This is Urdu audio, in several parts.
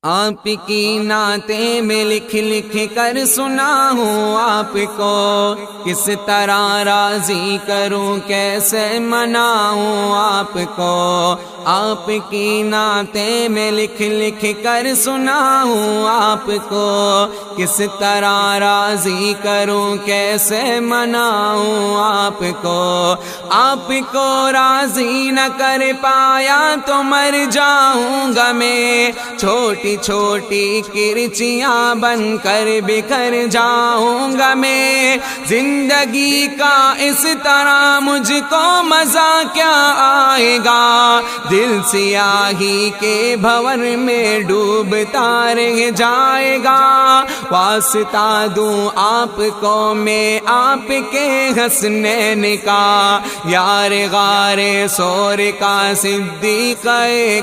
آپ کی نعتیں میں لکھ لکھ کر سناؤں آپ کو، کس طرح راضی کروں کیسے مناؤں آپ کو۔ آپ کی نعتیں میں لکھ لکھ کر سناؤں آپ کو، کس طرح راضی کروں کیسے مناؤں آپ کو۔ آپ کو راضی نہ کر پایا تو مر جاؤں گا میں، چھوٹی چھوٹی کرچیاں بن کر بکھر جاؤں گا میں۔ زندگی کا اس طرح مجھ کو مزہ کیا آئے گا، دل سیاہی کے بھور میں ڈوبتا رہ جائے گا۔ واسطہ دوں آپ کو میں آپ کے حسنین کا، یار غار سور کا صدیق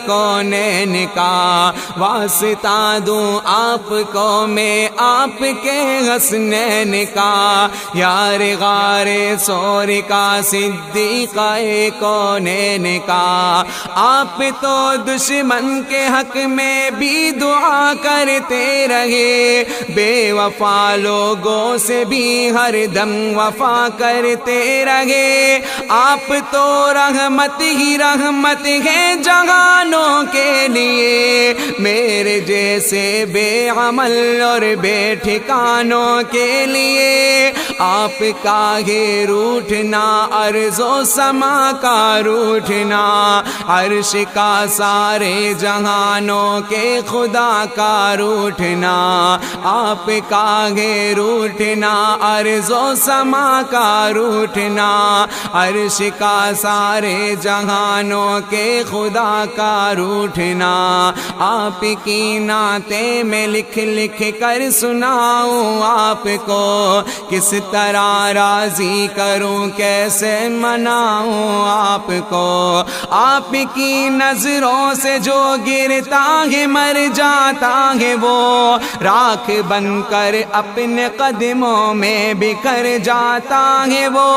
کونین کا۔ واسطہ دوں آپ کو میں آپ کے حسنین کا، یار غار سور کا صدیق کونین کا۔ آپ تو دشمن کے حق میں بھی دعا کرتے رہے، بے وفا لوگوں سے بھی ہر دم وفا کرتے رہے۔ آپ تو رحمت ہی رحمت ہے جہانوں کے لیے، میرے جیسے بے عمل اور بے ٹھکانوں کے لیے۔ آپ کا ہے روٹھنا ارض و سما کا روٹھنا، عرش کا سارے جہانوں کے خدا کا روٹھنا۔ آپ کا ہے روٹھنا ارض و سما کا روٹھنا، عرش کا سارے جہانوں کے خدا کا روٹھنا۔ آپ کی نعتیں میں لکھ لکھ کر سناؤں آپ کو، کس طرح راضی کروں کیسے مناؤں آپ کو۔ آپ کی نظروں سے جو گرتا ہے مر جاتا ہے، وہ راکھ بن کر اپنے قدموں میں بکھر جاتا ہے وہ۔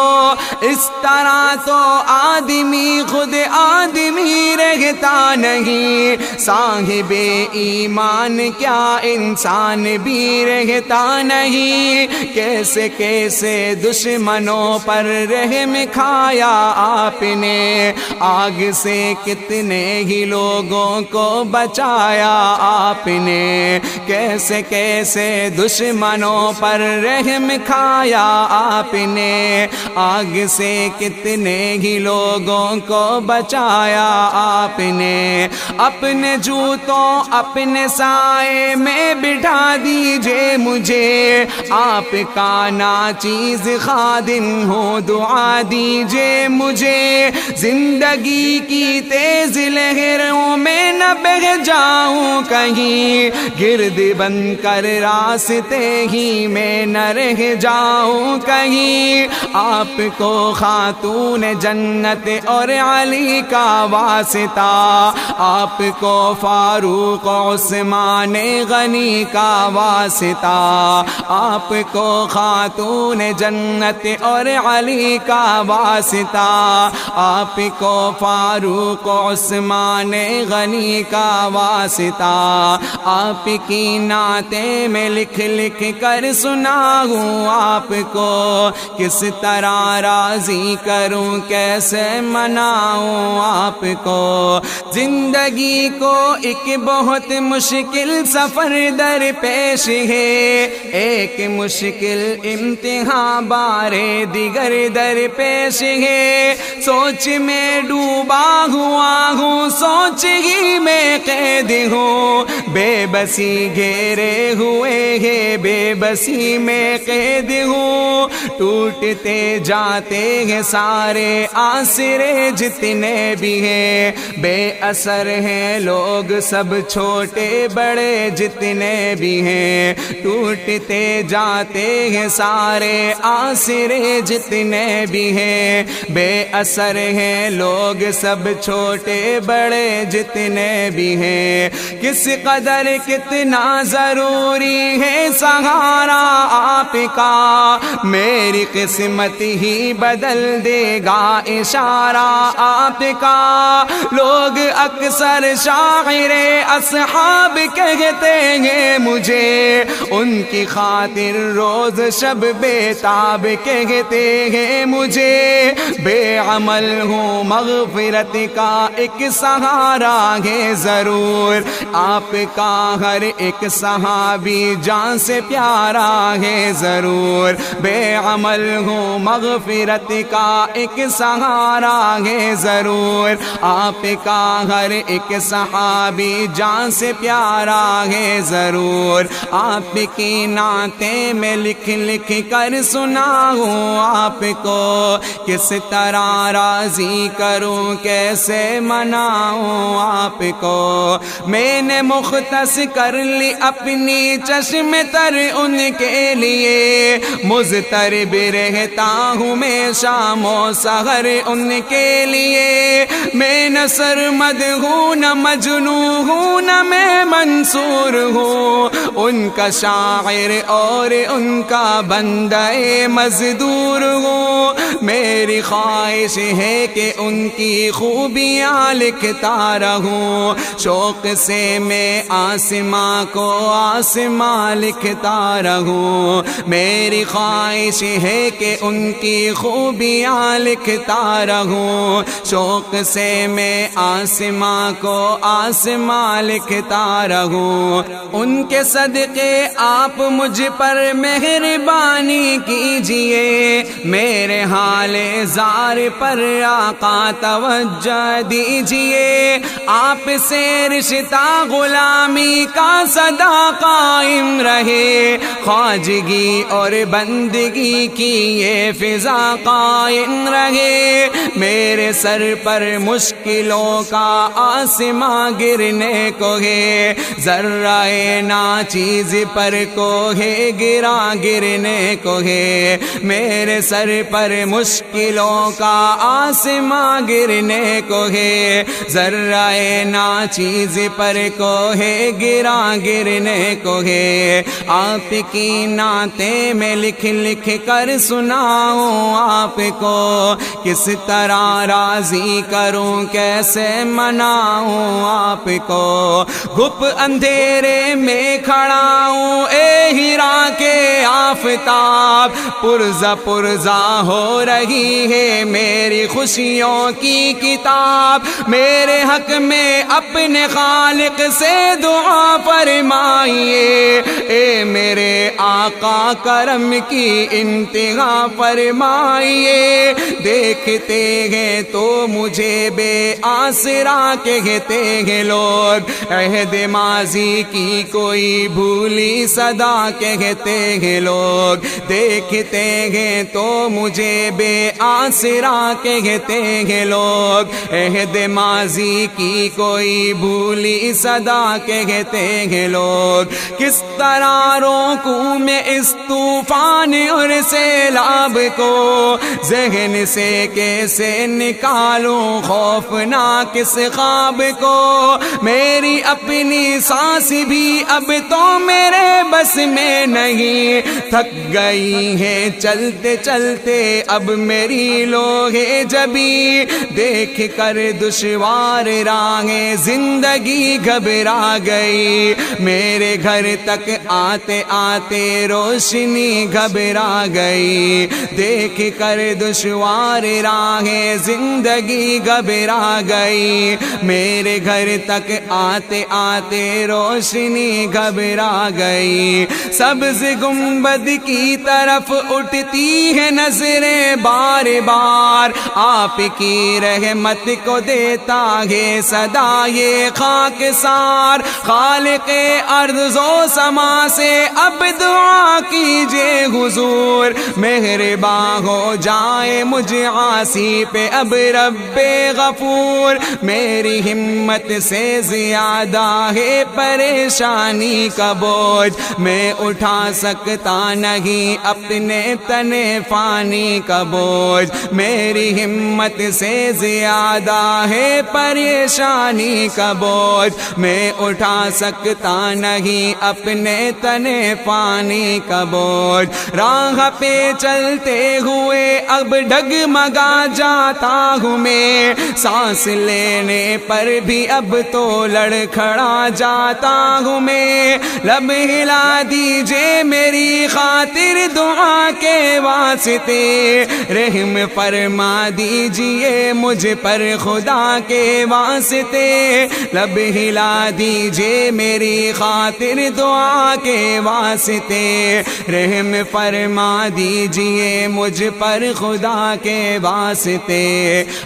اس طرح تو آدمی خود آدمی رہتا نہیں، صاحب ایمان کیا انسان بھی رہتا نہیں۔ کیسے کیسے دشمنوں پر رحم کھایا آپ نے، آگ سے کتنے ہی لوگوں کو بچایا آپ نے۔ کیسے کیسے دشمنوں پر رحم کھایا آپ نے، آگ سے کتنے ہی لوگوں کو بچایا آپ نے۔ اپنے جوتوں اپنے سائے میں بٹھا دیجئے مجھے، آپ کا ناچیز خادم ہو دعا دیجئے مجھے۔ زندگی کی تیز لہروں میں نہ بہہ جاؤں کہیں، گرد بن کر راستے ہی میں نہ رہ جاؤں کہیں۔ آپ کو خاتون جنت اور علی کا واسطہ، آپ کو فاروق عثمان غنی کا واسطہ، آپ کو خاتون جنت اور علی کا واسطہ، آپ کو فاروق عثمان غنی کا واسطہ۔ آپ کی نعتیں میں لکھ لکھ کر سناؤں آپ کو، کس طرح راضی کروں کیسے مناؤں آپ کو۔ زندگی کو ایک بہت مشکل سفر در پیش ہے، ایک مشکل امتحان بارے دیگر در پیش ہے۔ سوچ میں ڈوبا ہوا ہوں، سوچ ہی میں قید ہوں، بے بسی گھیرے ہوئے ہے، بے بسی میں قید ہوں۔ ٹوٹتے جاتے ہیں سارے آسرے جتنے بھی ہیں، بے اثر ہیں لوگ سب چھوٹے بڑے جتنے بھی ہیں۔ ٹوٹتے جاتے ہیں سارے آسرے جتنے بھی ہیں، بے اثر ہیں لوگ سب چھوٹے بڑے جتنے بھی ہیں۔ کس قدر قدر کتنا ضروری ہے سہارا آپ کا، میری قسمت ہی بدل دے گا اشارہ آپ کا۔ لوگ اکثر شاعر اصحاب کہتے ہیں مجھے، ان کی خاطر روز شب بیتاب کہتے ہیں مجھے، بے عمل ہوں مغفرت کا ایک سہارا ہے ضرور آپ کا، ہر ایک صحابی جان سے پیارا ہے ضرور، بے عمل ہوں مغفرت کا ایک سہارا ہے ضرور آپ کا، ہر ایک صحابی جان سے پیارا ہے ضرور۔ آپ کی نعتیں میں لکھ لکھ کر سناؤں آپ کو، کس طرح راضی کروں کیسے مناؤں آپ کو، میں نے مختص کر لی اپنی چشم تر ان کے لیے، مضطرب رہتا ہوں میں شام و سحر ان کے لیے، میں نہ سرمد ہوں نہ مجنون ہوں نہ میں منصور ہوں، ان کا شاعر اور ان کا بندہ مزدور ہوں، میری خواہش ہے کہ ان کی خوبیاں لکھتا رہوں، شوق سے میں آسماں کو آسماں لکھتا رہوں، میری خواہش ہے کہ ان کی خوبیاں لکھتا رہوں، شوق سے میں آسماں کو آسماں لکھتا رہوں، ان کے صدقے آپ مجھ پر مہربانی کیجئے، میرے حال زار پر آقا توجہ دیجئے، آپ سے رشتہ غلامی کا سدا قائم رہے، خواجگی اور بندگی کی یہ فضا قائم رہے، میرے سر پر مشکلوں کا آسماں گرنے کو ہے، ذرہ ناچیز پر کو ہے گرا گرنے کو ہے، میرے سر پر مشکلوں کا آسماں گرنے کو ہے، ذرہ ناچیز پر کو ہے گرا گرنے کو ہے، آپ کی نعتیں میں لکھ لکھ کر سناؤں آپ کو، کس طرح راضی کروں کیسے مناؤں آپ کو، گھپ اندھیرے میں کھڑا ہوں اے ہیرا کے آفتاب، پرزہ پرزہ ہو رہی ہے میری خوشیوں کی کتاب، میرے حق میں اپنے خالق سے دعا فرمائیے، اے میرے آقا کرم کی انتہا فرمائیے، دیکھتے ہیں تو مجھے بے آسرا کہتے ہیں لوگ، عہد ماضی کی کوئی بھولی صدا کہتے ہیں لوگ، دیکھتے ہیں تو مجھے بے آسرا کہتے ہیں لوگ، عہد ماضی کی کوئی بھولی صدا کہتے ہیں لوگ، کس طرح روکوں میں اس طوفان اور سیلاب کو، ذہن سے کیسے نکالوں خوفناک اس خواب کو، میری اپنی سانس بھی اب تو میرے بس میں نہیں، تھک گئی ہے چلتے چلتے اب میری لوہے جبی، دیکھ کر دشوار راہیں زندگی گھبرا گئی، میرے گھر تک آتے آتے روشنی گھبرا گئی، دیکھ کر دشوار راہیں زندگی گھبرا گئی، میرے گھر تک آتے آتے روشنی گھبرا گئی، سبز گنبد کی طرف اٹھتی ہے نظریں بار بار، آپ کی رحمت کو دیتا ہے صدا یہ خاکسار، خالق ارض و سما سے اب دعا کیجئے حضور، مہرباں ہو جائے مجھ عاصی پہ اب رب غفور، میری ہمت سے زیادہ ہے پریشانی کا بوجھ، میں اٹھا سکتا نہیں اپنے تن فانی کا بوجھ، میری ہمت سے زیادہ ہے پریشانی کا بوجھ، میں اٹھا سکتا نہیں اپنے تن فانی کا بوجھ، راہ پہ چلتے ہوئے اب ڈگمگا جاتا ہوں میں، سانس لینے پر بھی اب تو لڑکھڑا جاتا ہوں میں، لب ہلا دیجئے میری خاطر دعا کے واسطے، رحم فرما دیجئے مجھ پر خدا کے واسطے، لب ہلا دیجئے میری خاطر دعا کے واسطے، رحم فرما دیجئے مجھ پر خدا کے واسطے،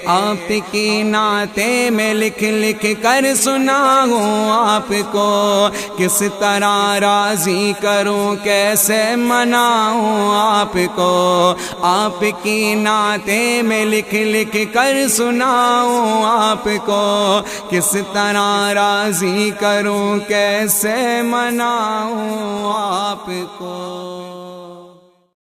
آپ کی نعتیں میں لکھ لکھ کر سناؤں آپ کو، کس طرح راضی کروں کیسے مناؤں آپ کو، آپ کی نعتیں میں لکھ لکھ کر سناؤں آپ کو، کس طرح راضی کروں کیسے مناؤں آپ کو۔